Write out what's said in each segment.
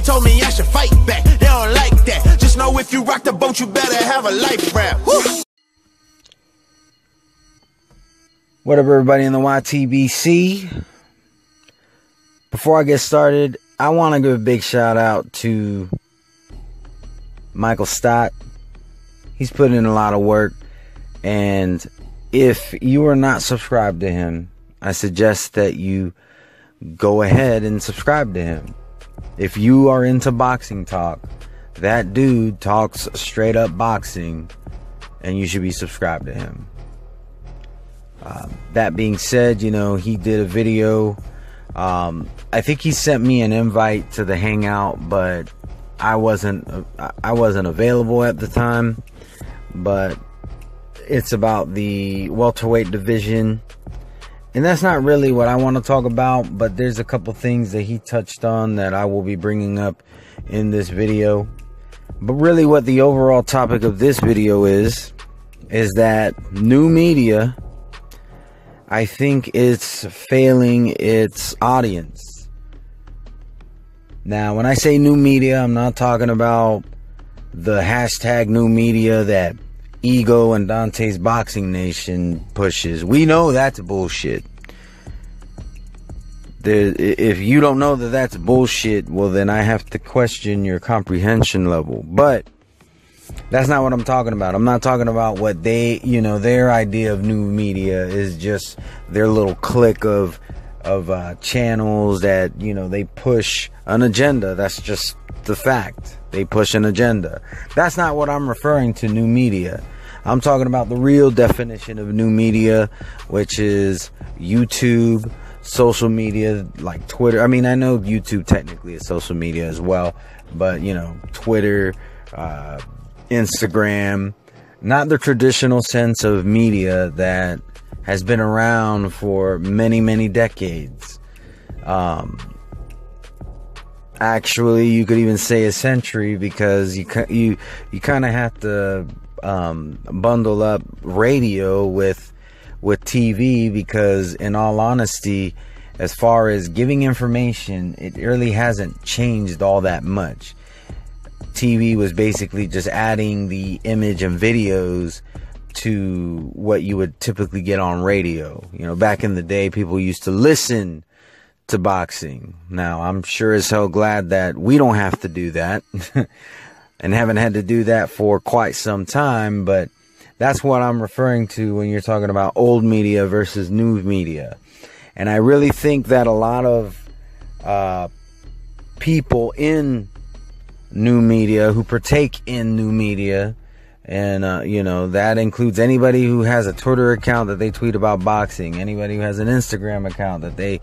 told me I should fight back. They don't like that. Just know if you rock the boat, you better have a life raft. Woo! What up, everybody in the YTBC? Before I get started, I want to give a big shout out to Michael Stott. He's put in a lot of work, and if you are not subscribed to him, I suggest that you go ahead and subscribe to him. If you are into boxing talk, that dude talks straight up boxing, and you should be subscribed to him. That being said, you know, he did a video. I think he sent me an invite to the hangout, but I wasn't available at the time. But it's about the welterweight division, and that's not really what I want to talk about, but there's a couple things that he touched on that I will be bringing up in this video. But really what the overall topic of this video is that new media, I think it's failing its audience. Now, when I say new media, I'm not talking about the hashtag new media that Ego and Dante's Boxing Nation pushes. We know that's bullshit. If you don't know that that's bullshit, well, then I have to question your comprehension level. But that's not what I'm talking about. I'm not talking about what they, you know, their idea of new media is just their little clique of channels that, you know, they push an agenda. That's just the fact. They push an agenda. That's not what I'm referring to new media. I'm talking about the real definition of new media, which is YouTube, social media like Twitter. I mean, I know YouTube technically is social media as well, but, you know, Twitter, Instagram, not the traditional sense of media that has been around for many, many decades. Actually, you could even say a century, because you kind of have to bundle up radio with TV, because in all honesty, as far as giving information, it really hasn't changed all that much. TV was basically just adding the image and videos to what you would typically get on radio. You know, back in the day, people used to listen to boxing. Now, I'm sure as hell glad that we don't have to do that and haven't had to do that for quite some time, but that's what I'm referring to when you're talking about old media versus new media. And I really think that a lot of people in new media who partake in new media, and you know, that includes anybody who has a Twitter account that they tweet about boxing, anybody who has an Instagram account that they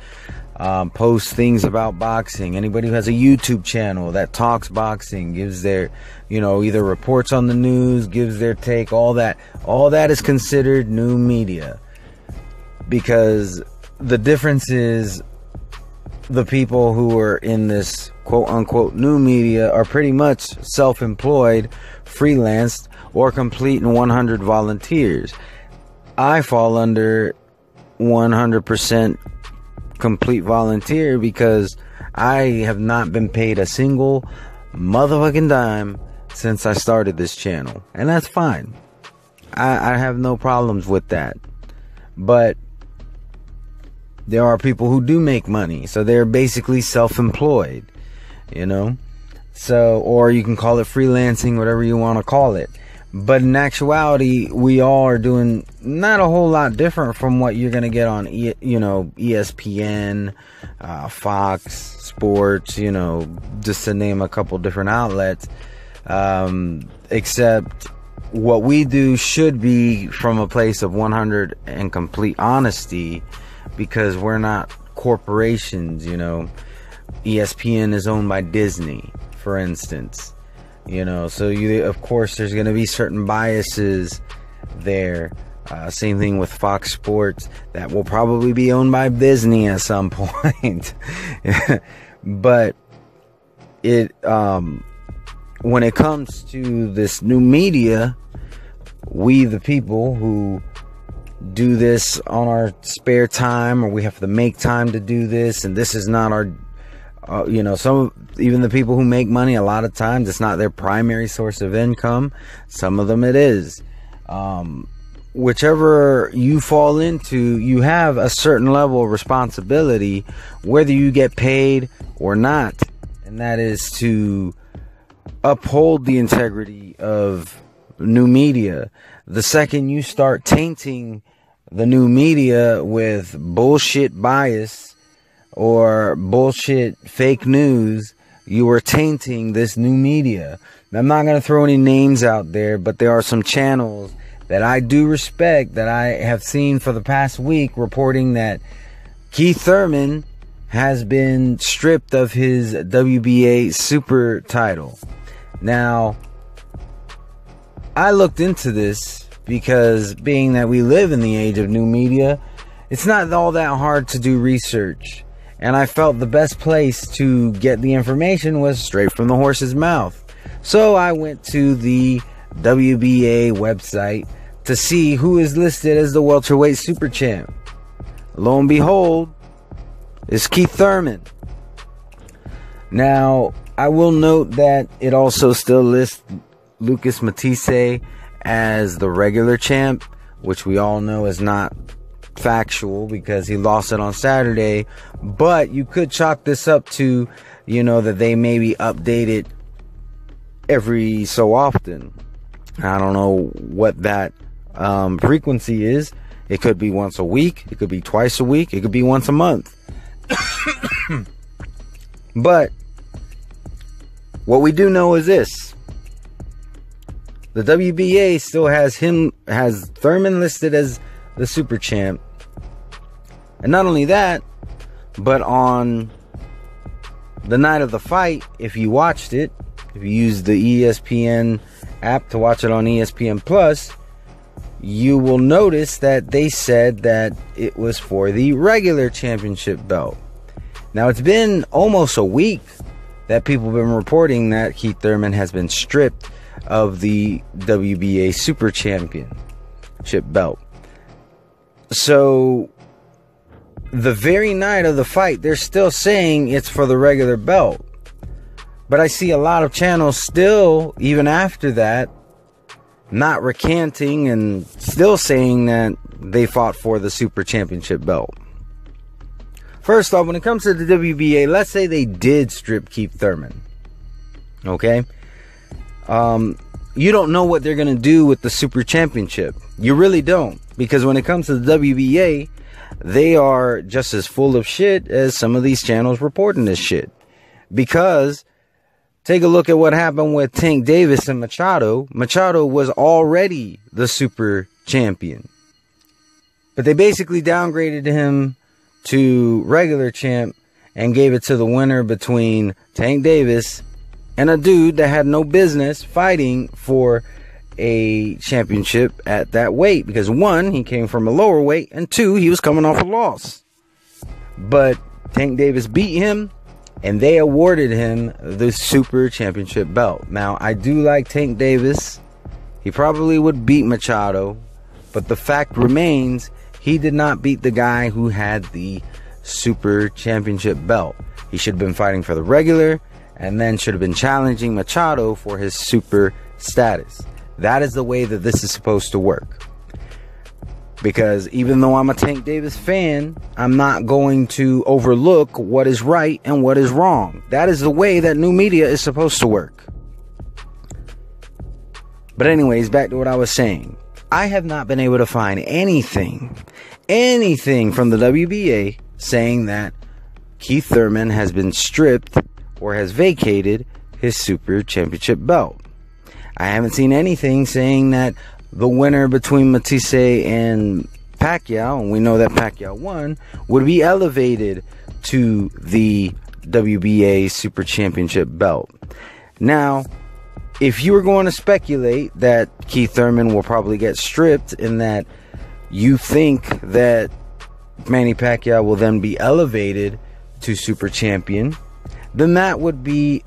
post things about boxing, anybody who has a YouTube channel that talks boxing, gives their, you know, either reports on the news, gives their take, all that is considered new media. Because the difference is, the people who are in this quote unquote new media are pretty much self-employed, freelanced, or complete and 100 volunteers. I fall under 100% complete volunteer, because I have not been paid a single motherfucking dime since I started this channel, and that's fine. I have no problems with that. But there are people who do make money, so they're basically self-employed, you know. So, or you can call it freelancing, whatever you want to call it. But in actuality, we all are doing not a whole lot different from what you're going to get on, you know, ESPN, Fox Sports, you know, just to name a couple different outlets. Except what we do should be from a place of 100 and complete honesty, because we're not corporations, you know. ESPN is owned by Disney, for instance. You know, so of course there's going to be certain biases there. Same thing with Fox Sports, that will probably be owned by Disney at some point. But it when it comes to this new media, we the people who do this on our spare time, or we have to make time to do this, and this is not Even the people who make money, a lot of times it's not their primary source of income. Some of them it is. Whichever you fall into, you have a certain level of responsibility, whether you get paid or not. And that is to uphold the integrity of new media. The second you start tainting the new media with bullshit bias or bullshit fake news, you are tainting this new media. Now, I'm not going to throw any names out there, but there are some channels that I do respect that I have seen for the past week reporting that Keith Thurman has been stripped of his WBA super title. Now, I looked into this because being that we live in the age of new media, it's not all that hard to do research. And I felt the best place to get the information was straight from the horse's mouth. So I went to the WBA website to see who is listed as the welterweight super champ. Lo and behold, it's Keith Thurman. Now, I will note that it also still lists Lucas Matisse as the regular champ, which we all know is not factual because he lost it on Saturday. But you could chalk this up to, that they maybe update it every so often. I don't know what that frequency is. It could be once a week. It could be twice a week. It could be once a month. But what we do know is this: the WBA still has Thurman listed as the super champ. And not only that, but on the night of the fight, if you watched it, if you used the ESPN app to watch it on ESPN Plus, you will notice that they said that it was for the regular championship belt. Now, it's been almost a week that people have been reporting that Keith Thurman has been stripped of the WBA Super Championship belt. So, the very night of the fight, they're still saying it's for the regular belt. But I see a lot of channels still, even after that, not recanting and still saying that they fought for the Super Championship belt. First off, when it comes to the WBA, let's say they did strip Keith Thurman. Okay? You don't know what they're going to do with the Super Championship. You really don't. Because when it comes to the WBA, they are just as full of shit as some of these channels reporting this shit. Because take a look at what happened with Tank Davis and Machado. Machado was already the super champion. But they basically downgraded him to regular champ and gave it to the winner between Tank Davis and a dude that had no business fighting for a championship at that weight. Because one, he came from a lower weight, and two, he was coming off a loss. But Tank Davis beat him, and they awarded him the Super Championship belt. Now, I do like Tank Davis. He probably would beat Machado, but the fact remains, he did not beat the guy who had the Super Championship belt. He should have been fighting for the regular, and then should have been challenging Machado for his super status. That is the way that this is supposed to work. Because even though I'm a Tank Davis fan, I'm not going to overlook what is right and what is wrong. That is the way that new media is supposed to work. But anyways, back to what I was saying. I have not been able to find anything from the WBA saying that Keith Thurman has been stripped or has vacated his Super Championship belt. I haven't seen anything saying that the winner between Matisse and Pacquiao, and we know that Pacquiao won, would be elevated to the WBA Super Championship belt. Now, if you were going to speculate that Keith Thurman will probably get stripped and that you think that Manny Pacquiao will then be elevated to Super Champion, then that would be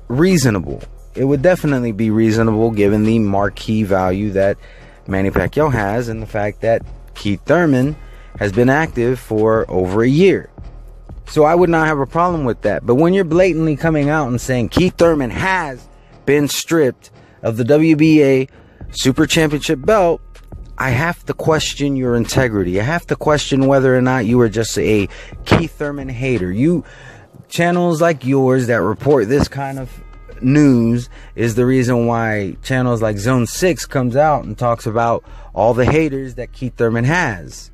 reasonable. It would definitely be reasonable given the marquee value that Manny Pacquiao has and the fact that Keith Thurman has been active for over a year. So I would not have a problem with that. But when you're blatantly coming out and saying Keith Thurman has been stripped of the WBA Super Championship belt, I have to question your integrity. I have to question whether or not you are just a Keith Thurman hater. Channels like yours that report this kind of news is the reason why channels like Zone 6 comes out and talks about all the haters that Keith Thurman has.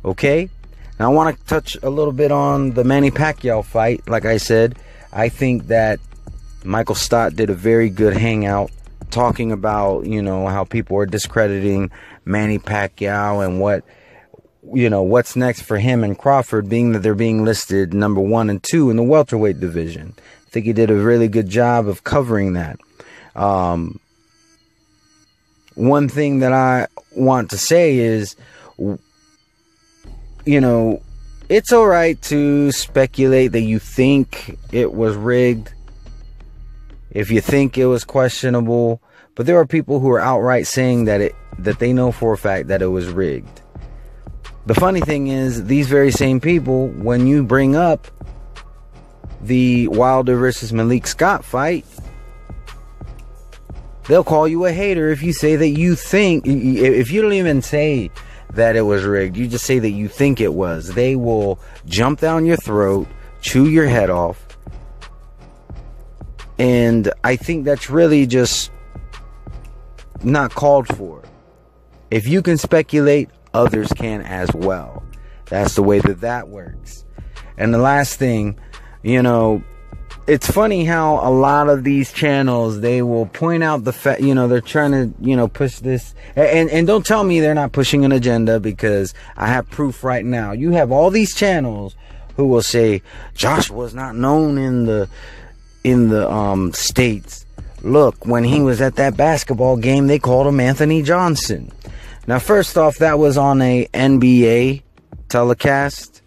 Okay? Now I want to touch a little bit on the Manny Pacquiao fight. Like I said, I think that Michael Stott did a very good hangout talking about, how people are discrediting Manny Pacquiao and what's next for him and Crawford, being that they're being listed number 1 and 2 in the welterweight division. I think he did a really good job of covering that. One thing that I want to say is, it's all right to speculate that you think it was rigged, if you think it was questionable, but there are people who are outright saying that they know for a fact that it was rigged. The funny thing is, these very same people, when you bring up the Wilder versus Malik Scott fight, they'll call you a hater if you say that you think, if you don't even say that it was rigged, you just say that you think it was. They will jump down your throat, chew your head off. And I think that's really just not called for. If you can speculate, others can as well. That's the way that works. And the last thing, it's funny how a lot of these channels, they will point out the fact, they're trying to, push this. And don't tell me they're not pushing an agenda, because I have proof right now. You have all these channels who will say Joshua's not known in the States. Look, when he was at that basketball game, they called him Anthony Johnson. Now, first off, that was on a NBA telecast.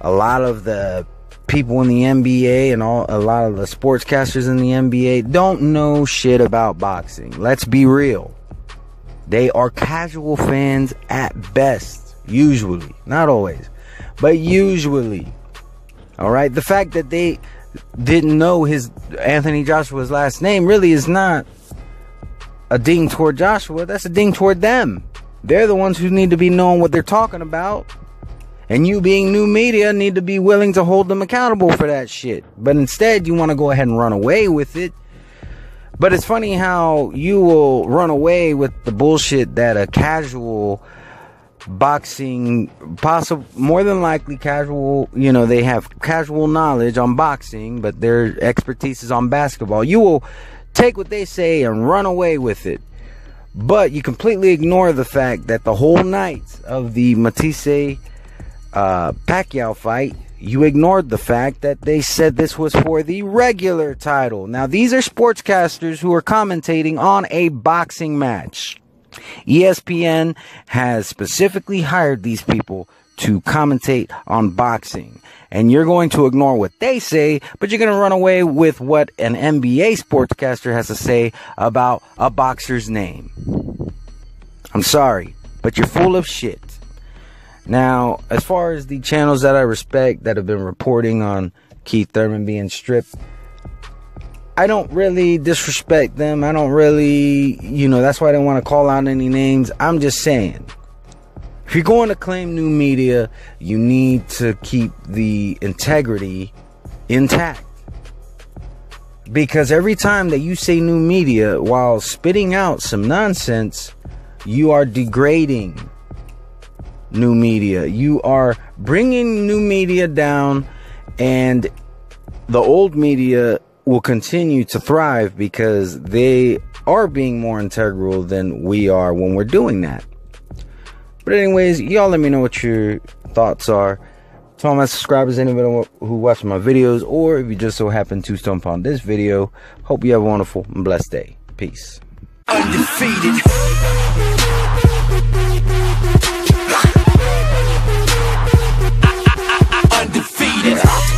A lot of the people in the NBA and a lot of the sportscasters in the NBA don't know shit about boxing. Let's be real. They are casual fans at best, usually. Not always, but usually. All right? The fact that they didn't know Anthony Joshua's last name really is not a ding toward Joshua. That's a ding toward them. They're the ones who need to be knowing what they're talking about. And you, being new media, need to be willing to hold them accountable for that shit. But instead, you want to go ahead and run away with it. But it's funny how you will run away with the bullshit that a casual boxing, more than likely casual, they have casual knowledge on boxing, but their expertise is on basketball. You will take what they say and run away with it. But you completely ignore the fact that the whole night of the Matisse Pacquiao fight, you ignored the fact that they said this was for the regular title. Now, these are sportscasters who are commentating on a boxing match. ESPN has specifically hired these people to commentate on boxing. And you're going to ignore what they say, but you're going to run away with what an NBA sportscaster has to say about a boxer's name. I'm sorry, but you're full of shit. Now, as far as the channels that I respect that have been reporting on Keith Thurman being stripped, I don't really disrespect them. I don't really, that's why I didn't want to call out any names. I'm just saying, if you're going to claim new media, you need to keep the integrity intact. Because every time that you say new media while spitting out some nonsense, you are degrading new media. You are bringing new media down, and the old media will continue to thrive because they are being more integral than we are when we're doing that. But anyways, y'all let me know what your thoughts are. To all my subscribers, anybody who watches my videos, or if you just so happen to stump on this video, hope you have a wonderful and blessed day. Peace. Undefeated. Undefeated.